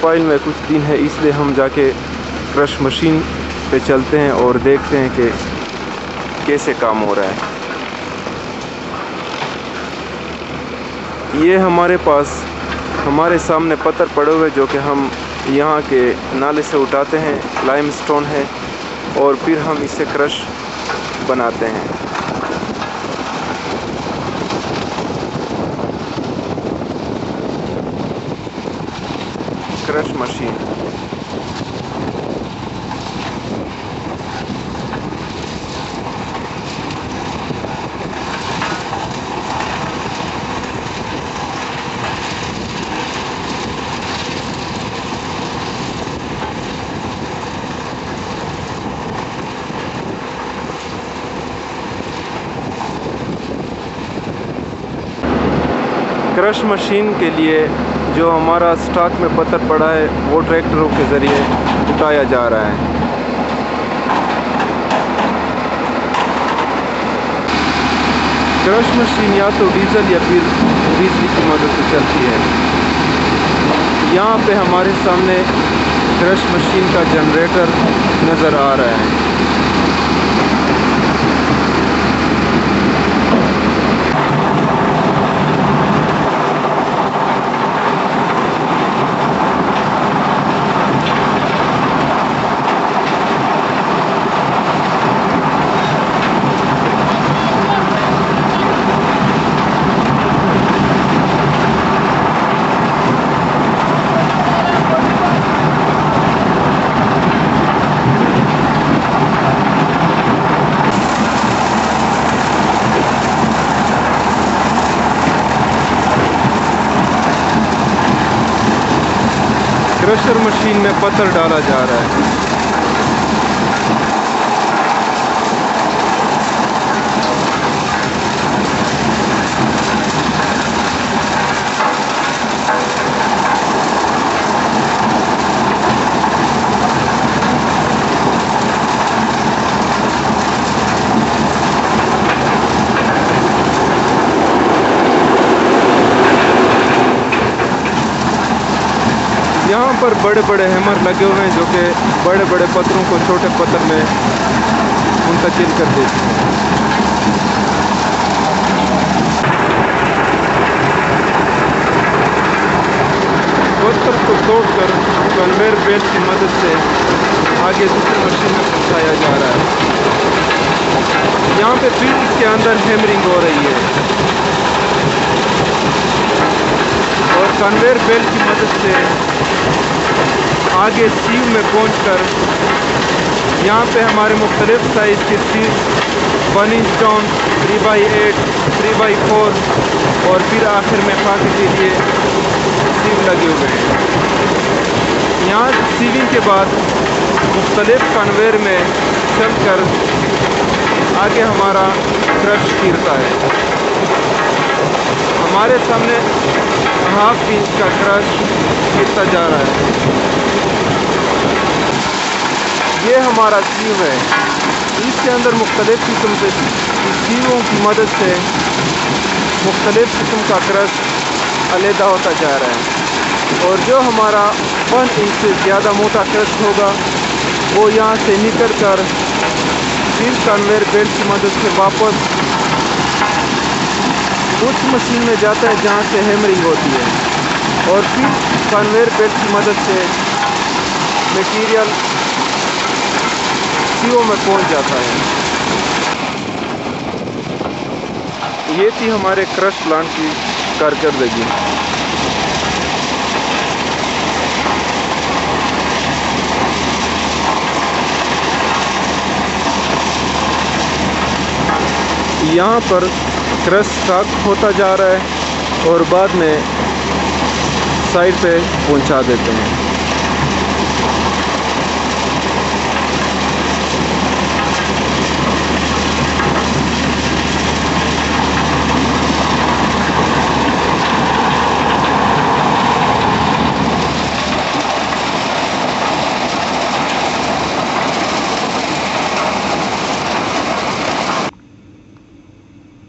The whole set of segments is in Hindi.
फाइल में कुछ दिन है, इसलिए हम जाके क्रश मशीन पे चलते हैं और देखते हैं कि कैसे काम हो रहा है। ये हमारे सामने पत्थर पड़े हुए जो कि हम यहाँ के नाले से उठाते हैं, लाइमस्टोन है, और फिर हम इसे क्रश बनाते हैं। क्रश मशीन क्रश मशीन के लिए जो हमारा स्टॉक में पत्थर पड़ा है वो ट्रैक्टरों के ज़रिए उठाया जा रहा है। क्रश मशीन या तो डीजल या फिर बिजली की मदद से चलती है। यहाँ पे हमारे सामने क्रश मशीन का जनरेटर नज़र आ रहा है। क्रशर मशीन में पत्थर डाला जा रहा है। यहाँ पर बड़े बड़े हैमर लगे हुए हैं जो कि बड़े बड़े पत्थरों को छोटे पत्थर में मुंतकिल कर देते हैं। पत्थर को तोड़कर कन्वेयर बेल्ट की मदद से आगे दूसरी मशीन में पहुँचाया जा रहा है। यहाँ पे फिर इसके अंदर हैमरिंग हो रही है और कन्वेयर बेल्ट की मदद से आगे सीव में पहुंचकर यहाँ पे हमारे मुख्तलिफ साइज़ की सीव 1 इंच डाउन, 3x8, 3x4 और फिर आखिर में फाके के लिए सीव लगे हुए हैं। यहाँ सीविंग के बाद मुख्तलिफ कन्वेयर में चलकर आगे हमारा क्रश गिरता है। हमारे सामने 1/2 इंच का क्रश गिरता जा रहा है। ये हमारा सीव है। इसके अंदर मुख्तलिफ किस्म के सीवों की मदद से मुख्तलिफ किस्म का क्रश अलहदा होता जा रहा है और जो हमारा 1 इंच से ज़्यादा मोटा क्रश होगा वो यहाँ से निकल कर फिर कन्वेयर बेल्ट की मदद से वापस उस मशीन में जाता है जहाँ से हैमरिंग होती है और फिर कन्वेयर बेल्ट की मदद से मटीरियल सीओ में पहुंच जाता है। ये थी हमारे क्रश प्लांट की कारकर्दगी। यहाँ पर क्रश स्टॉक होता जा रहा है और बाद में साइड पे पहुंचा देते हैं।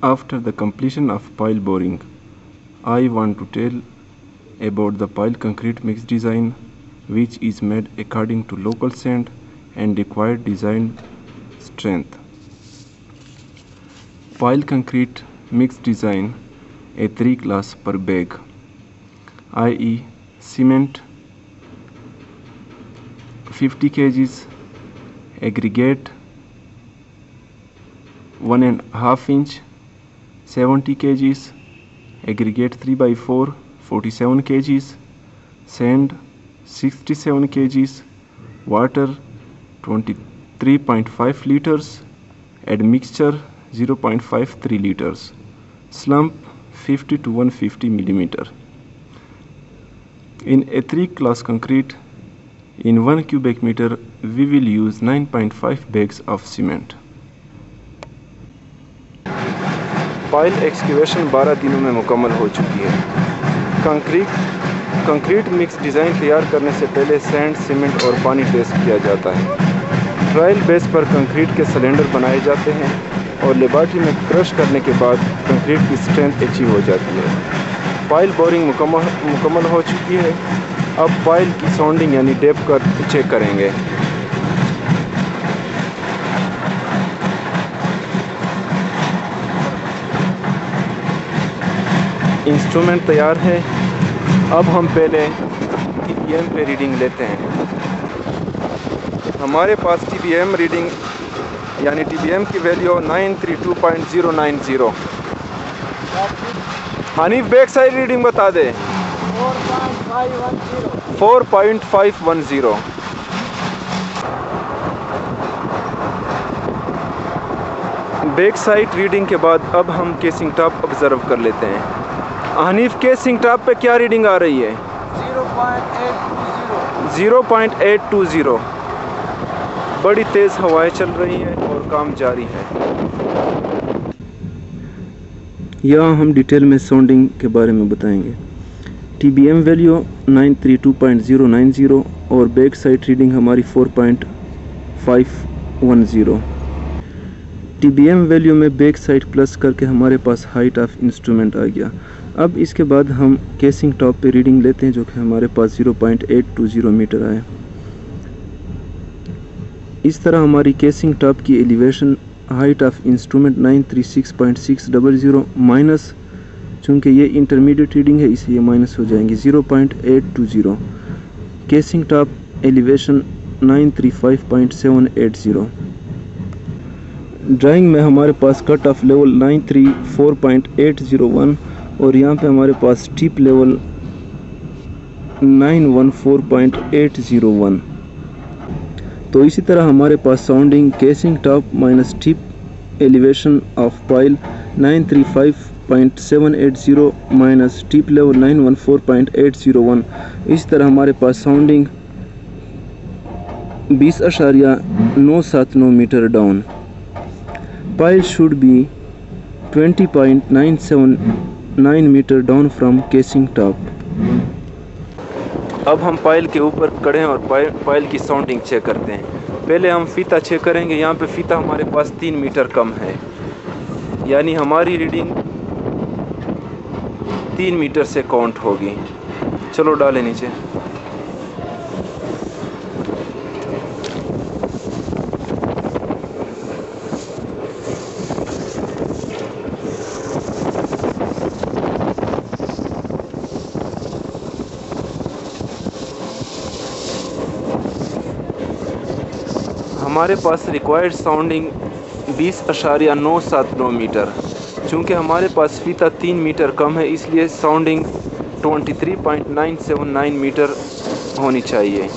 After the completion of pile boring, I want to tell about the pile concrete mix design which is made according to local sand and required design strength. Pile concrete mix design a 3 class per bag, i.e. cement 50 kg, aggregate 1.5 inch 70 kg, aggregate 3x4 47 kg, sand 67 kg, water 23.5 liters, admixture 0.53 liters, slump 50 to 150 millimeter. In a 3 class concrete, in 1 cubic meter we will use 9.5 bags of cement. Pile excavation 12 दिनों में मुकम्मल हो चुकी है। कंक्रीट मिक्स डिज़ाइन तैयार करने से पहले सैंड, सीमेंट और पानी टेस्ट किया जाता है। ट्रायल बेस पर कंक्रीट के सिलेंडर बनाए जाते हैं और लेबॉरेटरी में क्रश करने के बाद कंक्रीट की स्ट्रेंथ अचीव हो जाती है। पाइल बोरिंग मुकम्मल हो चुकी है। अब पाइल की साउंडिंग यानी डेप्थ का चेक करेंगे। इंस्ट्रूमेंट तैयार है। अब हम पहले TBM पे रीडिंग लेते हैं। हमारे पास TBM रीडिंग यानी TBM की value 932.090। Hanif back side reading बता दे। 4.510। बैक साइड रीडिंग के बाद अब हम केसिंग टॉप ऑब्जर्व कर लेते हैं। हनीफ केसिंग टॉप पे क्या रीडिंग आ रही है? 0.820। बड़ी तेज़ हवाएं चल रही हैं और काम जारी है। यहाँ हम डिटेल में साउंडिंग के बारे में बताएंगे। TBM वैल्यू 932.090 और बैक साइड रीडिंग हमारी 4.510। TBM वैल्यू में बैक साइड प्लस करके हमारे पास हाइट ऑफ इंस्ट्रूमेंट आ गया। अब इसके बाद हम केसिंग टॉप पे रीडिंग लेते हैं जो कि हमारे पास 0.820 मीटर आए। इस तरह हमारी केसिंग टॉप की elevation height of instrument 936.600 minus, चूँकि ये इंटरमीडिएट रीडिंग है इसलिए माइनस हो जाएंगी 0.820। Casing top elevation 935.780। ड्राइंग में हमारे पास कट ऑफ लेवल 934.801 और यहाँ पे हमारे पास टिप लेवल 914.801। तो इसी तरह हमारे पास sounding casing top minus tip elevation of pile 935.780 minus tip level 914.801। इस तरह हमारे पास sounding 20.979 metre down. Pile should be 20.979 meter down from casing top। अब हम पाइल के ऊपर खड़े हैं और पाइल की साउंडिंग चेक करते हैं। पहले हम फीता चेक करेंगे। यहाँ पे फीता हमारे पास 3 मीटर कम है, यानी हमारी रीडिंग 3 मीटर से काउंट होगी। चलो डालें नीचे। हमारे पास रिक्वायर्ड साउंडिंग 20.979 मीटर। चूँकि हमारे पास फीता 3 मीटर कम है इसलिए साउंडिंग 23.979 मीटर होनी चाहिए।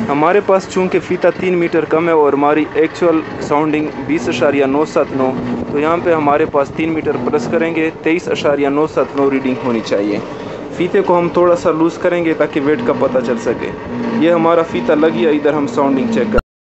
हमारे पास चूँकि फ़ीता 3 मीटर कम है और हमारी एक्चुअल साउंडिंग 20.979, तो यहाँ पे हमारे पास 3 मीटर प्लस करेंगे 23.979 रीडिंग होनी चाहिए। फ़ीते को हम थोड़ा सा लूज़ करेंगे ताकि वेट का पता चल सके। ये हमारा फ़ीता लग गया। इधर हम साउंडिंग चेक कर